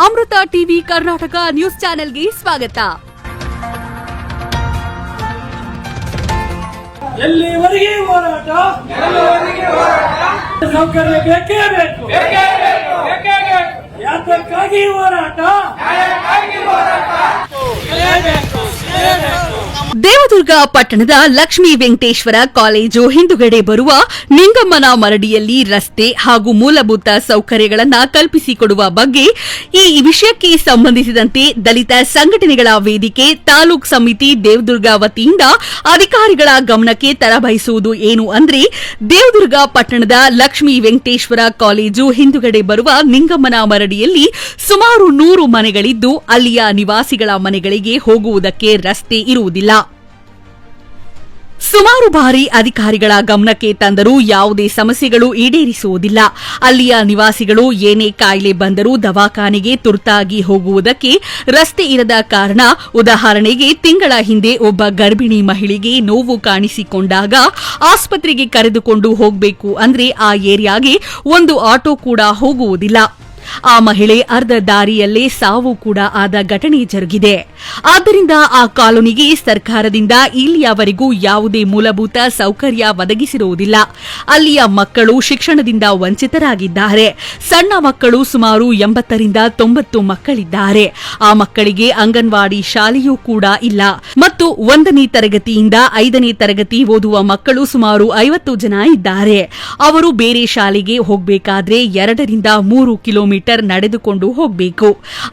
ಅಮೃತ TV Karnataka news ಚಾನೆಲ್ಗೆ ಸ್ವಾಗತ. ಎಲ್ಲಿವರೆಗೆ ಹೋರಾಟ? ಸೌಕರ್ಯ ಬೇಕೇ ಬೇಕು. ಯಾತಕ್ಕಾಗಿ ಹೋರಾಟ? ದೇವದುರ್ಗ ಪಟ್ಟಣದ ಲಕ್ಷ್ಮೀ ವೆಂಕಟೇಶ್ವರ ಕಾಲೇಜು ಹಿಂದುಗಡೆ ಬರುವ ನಿಂಗಮ್ಮನ ಮರಡಿಯಲ್ಲಿ ರಸ್ತೆ ಹಾಗೂ ಮೂಲಭೂತ ಸೌಕರ್ಯಗಳನ್ನು ಕಲ್ಪಿಸಿಕೊಡುವ ಬಗ್ಗೆ ಈ ವಿಷಯಕ್ಕೆ ಸಂಬಂಧಿಸಿದಂತೆ ದಲಿತ ಸಂಘಟನೆಗಳ ವೇದಿಕೆ ತಾಲೂಕು ಸಮಿತಿ ದೇವದುರ್ಗ ವತಿಯಿಂದ ಅಧಿಕಾರಿಗಳ ಗಮನಕ್ಕೆ ತರಬಯಸುವುದು ಏನು ಅಂದ್ರೆ, ದೇವದುರ್ಗ ಪಟ್ಟಣದ ಲಕ್ಷ್ಮೀ ವೆಂಕಟೇಶ್ವರ ಕಾಲೇಜು ಹಿಂದುಗಡೆ ಬರುವ ನಿಂಗಮ್ಮನ ಮರಡಿಯಲ್ಲಿ ಸುಮಾರು 100 ಮನೆಗಳಿದ್ದು ಅಲ್ಲಿಯ ನಿವಾಸಿಗಳ ಮನೆಗಳಿಗೆ ಹೋಗುವುದಕ್ಕೆ ರಸ್ತೆ ಇರುವುದಿಲ್ಲ. ಸುಮಾರು ಬಾರಿ ಅಧಿಕಾರಿಗಳ ಗಮನಕ್ಕೆ ತಂದರೂ ಯಾವುದೇ ಸಮಸ್ಯೆಗಳು ಈಡೇರಿಸುವುದಿಲ್ಲ. ಅಲ್ಲಿಯ ನಿವಾಸಿಗಳು ಏನೇ ಕಾಯಿಲೆ ಬಂದರೂ ದವಾಖಾನೆಗೆ ತುರ್ತಾಗಿ ಹೋಗುವುದಕ್ಕೆ ರಸ್ತೆ ಇರದ ಕಾರಣ, ಉದಾಹರಣೆಗೆ ತಿಂಗಳ ಹಿಂದೆ ಒಬ್ಬ ಗರ್ಭಿಣಿ ಮಹಿಳೆಗೆ ನೋವು ಕಾಣಿಸಿಕೊಂಡಾಗ ಆಸ್ಪತ್ರೆಗೆ ಕರೆದುಕೊಂಡು ಹೋಗಬೇಕು ಅಂದ್ರೆ ಆ ಏರಿಯಾಗೆ ಒಂದು ಆಟೋ ಕೂಡ ಹೋಗುವುದಿಲ್ಲ. ಆ ಮಹಿಳೆ ಅರ್ಧ ದಾರಿಯಲ್ಲೇ ಸಾವು ಕೂಡ ಆದ ಘಟನೆ ಜರುಗಿದೆ. ಆದ್ದರಿಂದ ಆ ಕಾಲೋನಿಗೆ ಸರ್ಕಾರದಿಂದ ಇಲ್ಲಿಯವರೆಗೂ ಯಾವುದೇ ಮೂಲಭೂತ ಸೌಕರ್ಯ ಒದಗಿಸಿರುವುದಿಲ್ಲ. ಅಲ್ಲಿಯ ಮಕ್ಕಳು ಶಿಕ್ಷಣದಿಂದ ವಂಚಿತರಾಗಿದ್ದಾರೆ. ಸಣ್ಣ ಮಕ್ಕಳು ಸುಮಾರು 80 ರಿಂದ 90 ಮಕ್ಕಳಿದ್ದಾರೆ. ಆ ಮಕ್ಕಳಿಗೆ ಅಂಗನವಾಡಿ ಶಾಲೆಯೂ ಕೂಡ ಇಲ್ಲ ಮತ್ತು 1ನೇ ತರಗತಿಯಿಂದ 5ನೇ ತರಗತಿ ಓದುವ ಮಕ್ಕಳು ಸುಮಾರು 50 ಜನ ಇದ್ದಾರೆ. ಅವರು ಬೇರೆ ಶಾಲೆಗೆ ಹೋಗಬೇಕಾದ್ರೆ 2 ರಿಂದ 3 ಕಿಲೋಮೀಟರ್ ನಡೆದುಕೊಂಡು ಹೋಗಬೇಕು.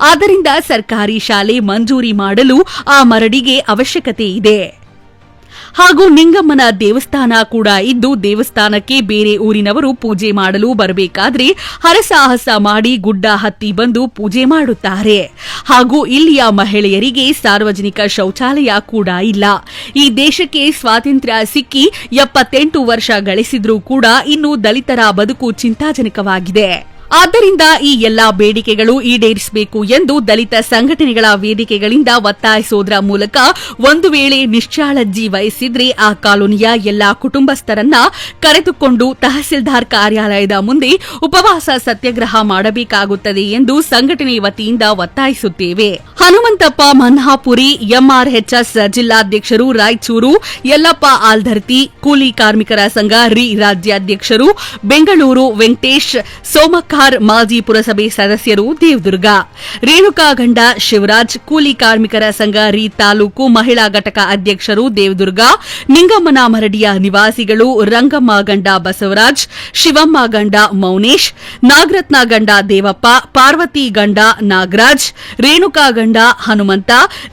ಆದ್ದರಿಂದ ಸರ್ಕಾರಿ ಶಾಲೆ ಮಂಜೂರಿ ಮಾಡಲು ಆ ಮರಡಿಗೆ ಅವಶ್ಯಕತೆ ಇದೆ. ಹಾಗೂ ನಿಂಗಮ್ಮನ ದೇವಸ್ಥಾನ ಕೂಡ ಇದ್ದು, ದೇವಸ್ಥಾನಕ್ಕೆ ಬೇರೆ ಊರಿನವರು ಪೂಜೆ ಮಾಡಲು ಬರಬೇಕಾದ್ರೆ ಹರಸಾಹಸ ಮಾಡಿ ಗುಡ್ಡ ಹತ್ತಿ ಬಂದು ಪೂಜೆ ಮಾಡುತ್ತಾರೆ. ಹಾಗೂ ಇಲ್ಲಿಯ ಮಹಿಳೆಯರಿಗೆ ಸಾರ್ವಜನಿಕ ಶೌಚಾಲಯ ಕೂಡ ಇಲ್ಲ. ಈ ದೇಶಕ್ಕೆ ಸ್ವಾತಂತ್ರ್ಯ ಸಿಕ್ಕಿ 78 ವರ್ಷ ಗಳಿಸಿದ್ರೂ ಕೂಡ ಇನ್ನೂ ದಲಿತರ ಬದುಕು ಚಿಂತಾಜನಕವಾಗಿದೆ. ಆದ್ದರಿಂದ ಈ ಎಲ್ಲಾ ಬೇಡಿಕೆಗಳು ಈಡೇರಿಸಬೇಕು ಎಂದು ದಲಿತ ಸಂಘಟನೆಗಳ ವೇದಿಕೆಗಳಿಂದ ಒತ್ತಾಯಿಸುವುದರ ಮೂಲಕ ಒಂದು ವೇಳೆ ನಿಶ್ಚಾಳಜ್ಜಿ ವಹಿಸಿದ್ರೆ ಆ ಕಾಲೋನಿಯ ಎಲ್ಲಾ ಕುಟುಂಬಸ್ಥರನ್ನ ಕರೆದುಕೊಂಡು ತಹಸೀಲ್ದಾರ್ ಕಾರ್ಯಾಲಯದ ಮುಂದೆ ಉಪವಾಸ ಸತ್ಯಾಗ್ರಹ ಮಾಡಬೇಕಾಗುತ್ತದೆ ಎಂದು ಸಂಘಟನೆ ವತಿಯಿಂದ ಒತ್ತಾಯಿಸುತ್ತೇವೆ. ಹನುಮಂತಪ್ಪ ಮನ್ಹಾಪುರಿ, ಎಂಆರ್ಎಚ್ಎಸ್ ಜಿಲ್ಲಾಧ್ಯಕ್ಷರು, ರಾಯಚೂರು ಯಲ್ಲಪ್ಪ ಆಲ್ಧರ್ತಿ, ಕೂಲಿ ಕಾರ್ಮಿಕರ ಸಂಘ ರಾಜ್ಯಾಧ್ಯಕ್ಷರು, ಬೆಂಗಳೂರು ವೆಂಕಟೇಶ್ ಸೋಮಕ್ಕ ಮಾಜಿ ಪುರಸಭೆ ಸದಸ್ಯರು ದೇವದುರ್ಗ, ರೇಣುಕಾ ಗಂಡ ಶಿವರಾಜ್, ಕೂಲಿ ಕಾರ್ಮಿಕರ ಸಂಘ ತಾಲೂಕು ಮಹಿಳಾ ಘಟಕ ಅಧ್ಯಕ್ಷರು ದೇವದುರ್ಗ, ನಿಂಗಮ್ಮನ ಮರಡಿಯ ನಿವಾಸಿಗಳು ರಂಗಮ್ಮ ಗಂಡ ಬಸವರಾಜ್, ಶಿವಮ್ಮ ಗಂಡ ಮೌನೇಶ್, ನಾಗರತ್ನ ಗಂಡ ದೇವಪ್ಪ, ಪಾರ್ವತಿ ಗಂಡ ನಾಗರಾಜ್, ರೇಣುಕಾ ಗಂಡ ಹನುಮಂತ,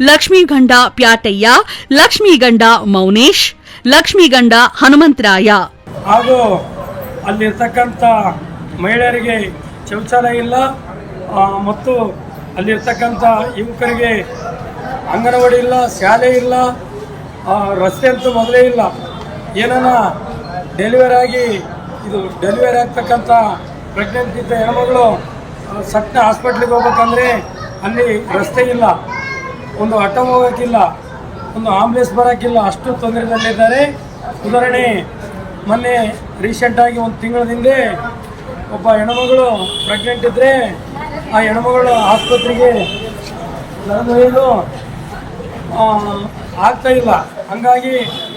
ಲಕ್ಷ್ಮೀ ಗಂಡ ಪ್ಯಾಟಯ್ಯ, ಲಕ್ಷ್ಮೀ ಗಂಡ ಮೌನೇಶ್, ಲಕ್ಷ್ಮೀ ಗಂಡ ಹನುಮಂತರಾಯ. ಹಾಗೂ ಅಲ್ಲಿರ್ತಕ್ಕಂಥ ಮಹಿಳೆಯರಿಗೆ ಶೌಚಾಲಯ ಇಲ್ಲ ಮತ್ತು ಅಲ್ಲಿರ್ತಕ್ಕಂಥ ಯುವಕರಿಗೆ ಅಂಗನವಾಡಿ ಇಲ್ಲ, ಶಾಲೆ ಇಲ್ಲ, ರಸ್ತೆ ಅಂತೂ ಮೊದಲೇ ಇಲ್ಲ. ಏನಾನ ಡೆಲಿವರಿ ಆಗ್ತಕ್ಕಂಥ ಪ್ರೆಗ್ನೆಂಟ್ ಇದ್ದ ಹೆಣ್ಮಗಳು ಸಣ್ಣ ಹಾಸ್ಪಿಟ್ಲಿಗೆ ಹೋಗ್ಬೇಕಂದ್ರೆ ಅಲ್ಲಿ ರಸ್ತೆ ಇಲ್ಲ, ಒಂದು ಆಟೋ ಹೋಗೋಕ್ಕಿಲ್ಲ, ಒಂದು ಆಂಬುಲೆನ್ಸ್ ಬರೋಕ್ಕಿಲ್ಲ, ಅಷ್ಟು ತೊಂದರೆದಲ್ಲಿದ್ದಾರೆ. ಉದಾಹರಣೆ, ಮೊನ್ನೆ ರೀಸೆಂಟಾಗಿ 1 ತಿಂಗಳ ಹಿಂದೆ ಒಬ್ಬ ಹೆಣ್ಮಗಳು ಪ್ರೆಗ್ನೆಂಟ್ ಇದ್ದರೆ ಆ ಹೆಣ್ಮಗಳು ಆಸ್ಪತ್ರೆಗೆ ಕರೆದೊಯ್ದು ಆಗ್ತಾ ಇಲ್ಲ. ಹಂಗಾಗಿ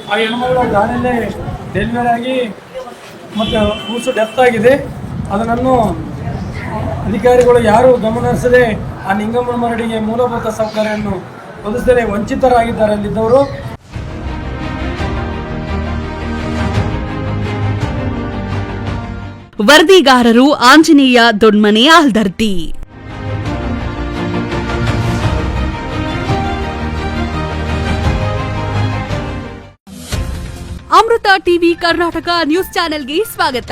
ಆ ಹೆಣ್ಮಗಳು ಗಾಡಿಯಲ್ಲೇ ಡೆಲಿವರಿ ಆಗಿ ಮತ್ತು ಕೂಸು ಡೆತ್ ಆಗಿದೆ. ಅದನ್ನು ಅಧಿಕಾರಿಗಳು ಯಾರು ಗಮನಿಸದೆ ಆ ನಿಂಗಮ್ಮನ ಮರಡಿಗೆ ಮೂಲಭೂತ ಸೌಕರ್ಯವನ್ನು ಒದಗಿಸದೆ ವಂಚಿತರಾಗಿದ್ದಾರೆ ಅಲ್ಲಿದ್ದವರು. ವರದಿಗಾರರು ಆಂಜನೇಯ ದೊಡ್ಮನೆ ಆಲ್ಧರ್ತಿ. ಅಮೃತ ಟಿವಿ ಕರ್ನಾಟಕ ನ್ಯೂಸ್ ಚಾನೆಲ್ಗೆ ಸ್ವಾಗತ.